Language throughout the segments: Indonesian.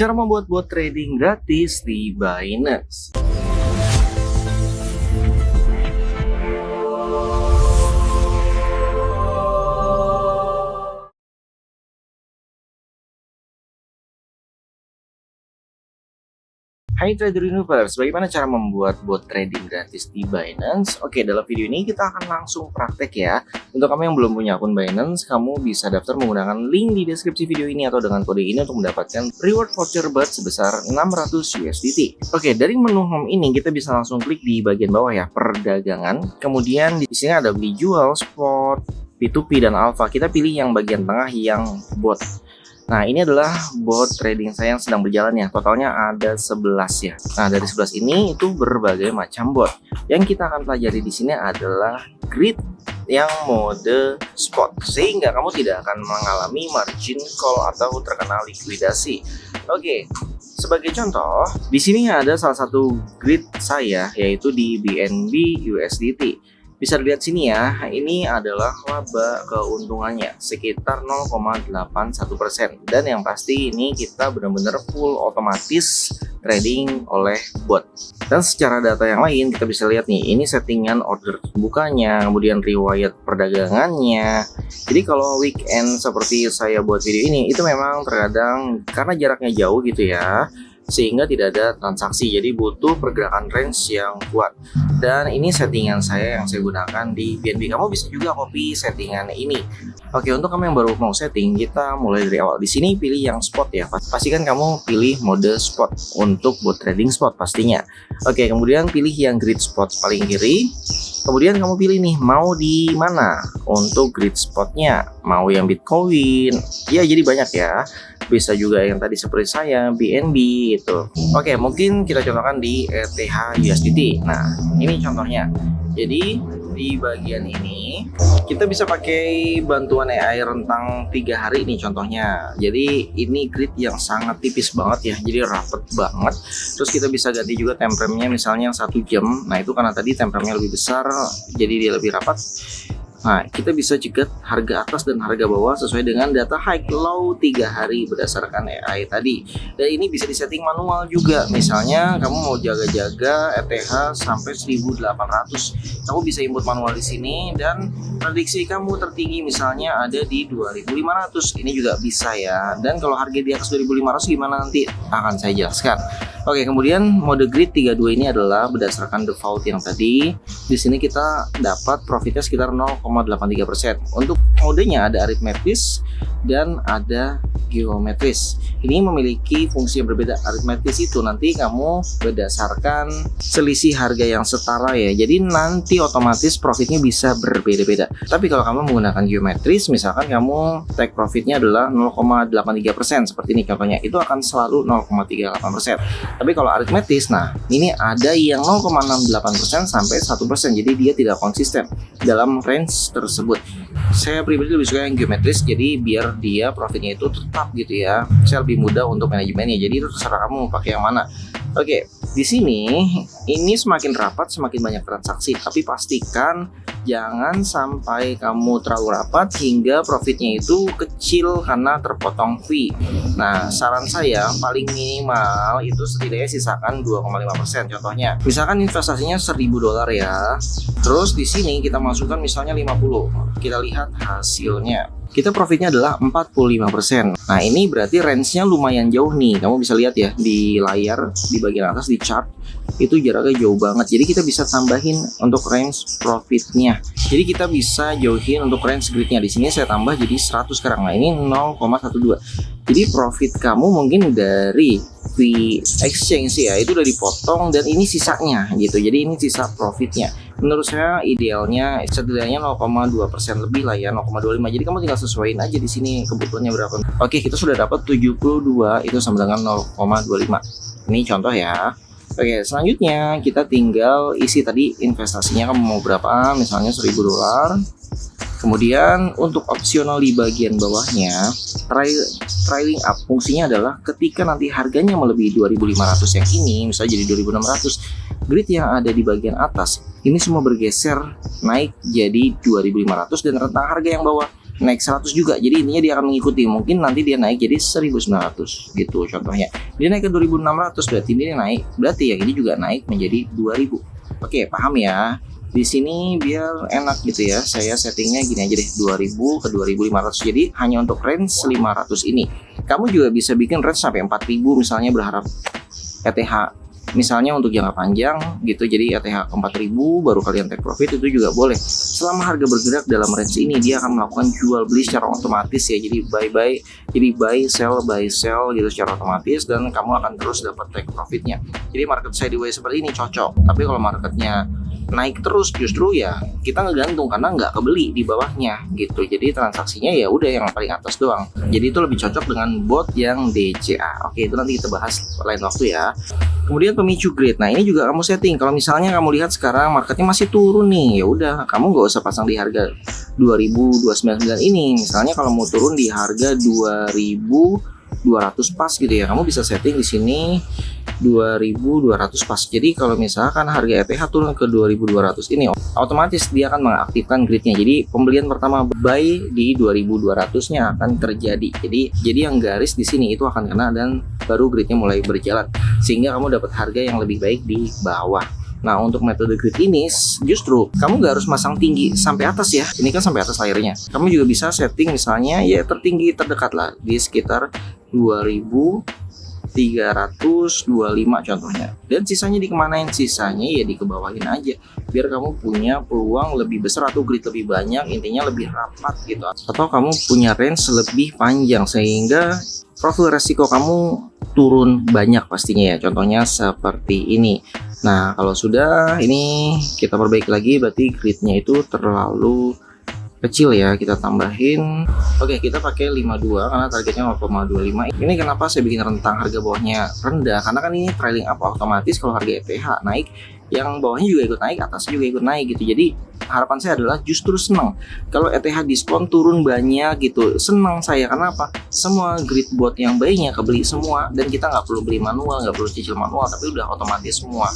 Cara membuat bot trading gratis di Binance. Hai Trader Universe, bagaimana cara membuat bot trading gratis di Binance? Oke, dalam video ini kita akan langsung praktek ya. Untuk kamu yang belum punya akun Binance, kamu bisa daftar menggunakan link di deskripsi video ini atau dengan kode ini untuk mendapatkan reward voucher BUT sebesar 600 USDT. Oke, dari menu home ini kita bisa langsung klik di bagian bawah ya, perdagangan. Kemudian di sini ada beli jual, spot, P2P dan alpha. Kita pilih yang bagian tengah yang bot. Nah, ini adalah bot trading saya yang sedang berjalan ya. Totalnya ada 11 ya. Nah, dari 11 ini itu berbagai macam bot. Yang kita akan pelajari di sini adalah grid yang mode spot, sehingga kamu tidak akan mengalami margin call atau terkena likuidasi. Oke. Sebagai contoh, di sini ada salah satu grid saya yaitu di BNB USDT. Bisa dilihat sini ya, ini adalah laba keuntungannya sekitar 0,81%. Dan yang pasti ini kita benar-benar full otomatis trading oleh bot. Dan secara data yang lain kita bisa lihat nih, ini settingan order bukanya, kemudian riwayat perdagangannya. Jadi kalau weekend seperti saya buat video ini, itu memang terkadang karena jaraknya jauh gitu ya, sehingga tidak ada transaksi, jadi butuh pergerakan range yang kuat. Dan ini settingan saya yang saya gunakan di BNB. Kamu bisa juga copy settingan ini. Oke, untuk kamu yang baru mau setting, kita mulai dari awal. Di sini pilih yang spot ya. Pastikan kamu pilih mode spot untuk bot trading spot pastinya. Oke, kemudian pilih yang grid spot paling kiri. Kemudian kamu pilih nih mau di mana untuk grid spotnya, mau yang Bitcoin, ya jadi banyak ya. Bisa juga yang tadi seperti saya BNB gitu. Oke, mungkin kita contohkan di ETH USDT. Nah, ini contohnya. Jadi di bagian ini kita bisa pakai bantuan AI rentang 3 hari nih contohnya. Jadi ini grid yang sangat tipis banget ya, jadi rapet banget. Terus kita bisa ganti juga time frame-nya misalnya 1 jam. Nah, itu karena tadi time frame-nya lebih besar, jadi dia lebih rapat. Nah, kita bisa cegat harga atas dan harga bawah sesuai dengan data high low 3 hari berdasarkan AI tadi. Dan ini bisa disetting manual juga. Misalnya kamu mau jaga-jaga ETH sampai 1800. Kamu bisa input manual di sini dan prediksi kamu tertinggi misalnya ada di 2500. Ini juga bisa ya. Dan kalau harga di atas 2500 gimana nanti akan saya jelaskan. Oke, kemudian mode grid 32 ini adalah berdasarkan default yang tadi. Di sini kita dapat profitnya sekitar 0,83%. Untuk modenya ada aritmetis dan ada geometris. Ini memiliki fungsi yang berbeda. Aritmetis itu nanti kamu berdasarkan selisih harga yang setara ya. Jadi nanti otomatis profitnya bisa berbeda-beda. Tapi kalau kamu menggunakan geometris, misalkan kamu take profitnya adalah 0,83% seperti ini contohnya, itu akan selalu 0,38%. Tapi kalau aritmetis, nah ini ada yang 0,68% sampai 1%. Jadi dia tidak konsisten dalam range tersebut. Saya pribadi lebih suka yang geometris, jadi biar dia profitnya itu tetap gitu ya. Saya lebih mudah untuk manajemennya. Jadi itu terserah kamu mau pakai yang mana. Oke, di sini ini semakin rapat semakin banyak transaksi, tapi pastikan jangan sampai kamu terlalu rapat hingga profitnya itu kecil karena terpotong fee. Nah, saran saya paling minimal itu setidaknya sisakan 2,5%. Contohnya, misalkan investasinya $1000 ya. Terus di sini kita masukkan misalnya 50. Kita lihat hasilnya. Kita profitnya adalah 45%. Nah, ini berarti range-nya lumayan jauh nih. Kamu bisa lihat ya di layar di bagian atas di chart itu jaraknya jauh banget. Jadi kita bisa tambahin untuk range profitnya. Jadi kita bisa jauhin untuk range gridnya. Di sini saya tambah jadi 100 sekarang. Nah, ini 0,12. Jadi profit kamu mungkin dari fee exchange ya itu udah dipotong dan ini sisanya gitu. Jadi ini sisa profitnya. Menurut saya idealnya setidaknya 0,2% lebih lah ya, 0,25. Jadi kamu tinggal sesuaiin aja di sini kebutuhannya berapa. Oke, kita sudah dapat 72 itu sama dengan 0,25. Ini contoh ya. Oke, selanjutnya kita tinggal isi tadi investasinya kamu mau berapa, misalnya $1000. Kemudian untuk opsional di bagian bawahnya, trailing up fungsinya adalah ketika nanti harganya melebihi 2500 yang ini, misalnya jadi 2600, grid yang ada di bagian atas ini semua bergeser naik jadi 2500 dan rentang harga yang bawah naik 100 juga. Jadi intinya dia akan mengikuti. Mungkin nanti dia naik jadi 1900 gitu contohnya. Dia naik ke 2600 berarti dia naik. Berarti yang ini juga naik menjadi 2000. Oke, paham ya? Di sini biar enak gitu ya. Saya settingnya gini aja deh, 2000 ke 2500. Jadi hanya untuk range 500 ini. Kamu juga bisa bikin range sampai 4000 misalnya, berharap ETH misalnya untuk jangka panjang gitu, jadi ETH ke 4000 baru kalian take profit, itu juga boleh. Selama harga bergerak dalam range ini, dia akan melakukan jual beli secara otomatis ya. Jadi buy sell gitu secara otomatis, dan kamu akan terus dapat take profitnya. Jadi market sideways seperti ini cocok. Tapi kalau marketnya naik terus, justru ya kita ngegantung karena nggak kebeli di bawahnya gitu. Jadi transaksinya ya udah yang paling atas doang. Jadi itu lebih cocok dengan bot yang DCA. Oke, itu nanti kita bahas lain waktu ya. Kemudian pemicu grid. Nah, ini juga kamu setting. Kalau misalnya kamu lihat sekarang marketnya masih turun nih, ya udah kamu nggak usah pasang di harga 2299 ini. Misalnya kalau mau turun di harga 2200 pas gitu ya, kamu bisa setting di sini 2200 pas. Jadi kalau misalkan harga ETH turun ke 2200 ini, otomatis dia akan mengaktifkan gridnya. Jadi pembelian pertama buy di 2200-nya akan terjadi. Jadi yang garis di sini itu akan kena dan baru gridnya mulai berjalan, sehingga kamu dapat harga yang lebih baik di bawah. Nah, untuk metode grid ini justru kamu nggak harus masang tinggi sampai atas ya. Ini kan sampai atas layarnya. Kamu juga bisa setting misalnya ya tertinggi terdekat lah di sekitar 2325 contohnya. Dan sisanya dikemanain? Sisanya ya dikebawahin aja, biar kamu punya peluang lebih besar atau grid lebih banyak, intinya lebih rapat gitu. Atau kamu punya range lebih panjang sehingga profil resiko kamu turun banyak pastinya ya. Contohnya seperti ini. Nah, kalau sudah ini kita perbaiki lagi, berarti gridnya itu terlalu kecil ya, kita tambahin. Oke, kita pakai 52 karena targetnya 0,25. Ini kenapa saya bikin rentang harga bawahnya rendah, karena kan ini trailing up, otomatis kalau harga ETH naik, yang bawahnya juga ikut naik, atasnya juga ikut naik gitu. Jadi harapan saya adalah justru senang kalau ETH diskon turun banyak gitu. Senang saya karena apa? Semua grid bot yang baiknya kebeli semua, dan kita nggak perlu beli manual, nggak perlu cicil manual, tapi udah otomatis semua.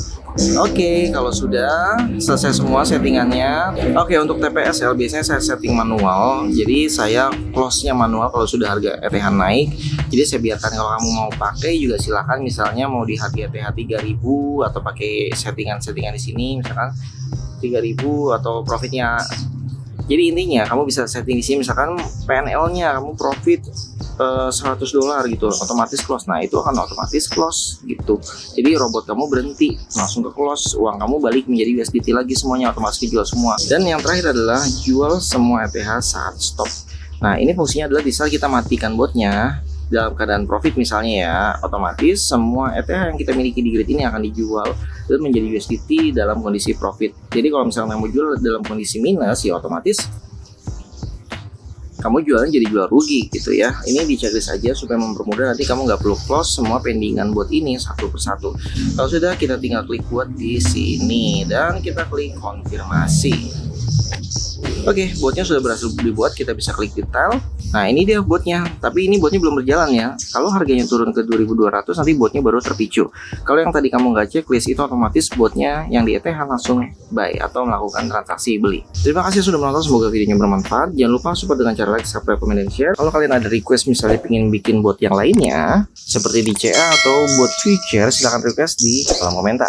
Oke, kalau sudah selesai semua settingannya. Oke, untuk TPSL biasanya saya setting manual. Jadi saya close-nya manual kalau sudah harga ETH naik. Jadi saya biarkan, kalau kamu mau pakai juga silakan, misalnya mau di harga ETH 3000 atau pakai settingan di sini misalkan 3000 atau profitnya. Jadi intinya kamu bisa setting di sini, misalkan PNL-nya kamu profit $100 gitu, otomatis close. Nah, itu akan otomatis close gitu. Jadi robot kamu berhenti, langsung ke close, uang kamu balik menjadi USDT lagi, semuanya otomatis dijual semua. Dan yang terakhir adalah jual semua ETH saat stop. Nah, ini fungsinya adalah di saat kita matikan botnya dalam keadaan profit misalnya ya, otomatis semua ETH yang kita miliki di grid ini akan dijual dan menjadi USDT dalam kondisi profit. Jadi kalau misalnya kamu jual dalam kondisi minus, ya otomatis kamu jualan jadi jual rugi gitu ya. Ini di checklist aja supaya mempermudah, nanti kamu nggak perlu close semua pendingan buat ini satu persatu. Kalau sudah, kita tinggal klik buat di sini dan kita klik konfirmasi. Oke, botnya sudah berhasil dibuat, kita bisa klik detail. Nah, ini dia botnya, tapi ini botnya belum berjalan ya. Kalau harganya turun ke 2200, nanti botnya baru terpicu. Kalau yang tadi kamu nggak checklist, itu otomatis botnya yang di ETH langsung buy atau melakukan transaksi beli. Terima kasih sudah menonton, semoga videonya bermanfaat. Jangan lupa support dengan cara like, subscribe, comment, dan share. Kalau kalian ada request misalnya pengen bikin bot yang lainnya seperti DCA atau bot future, silahkan request di kolom komentar.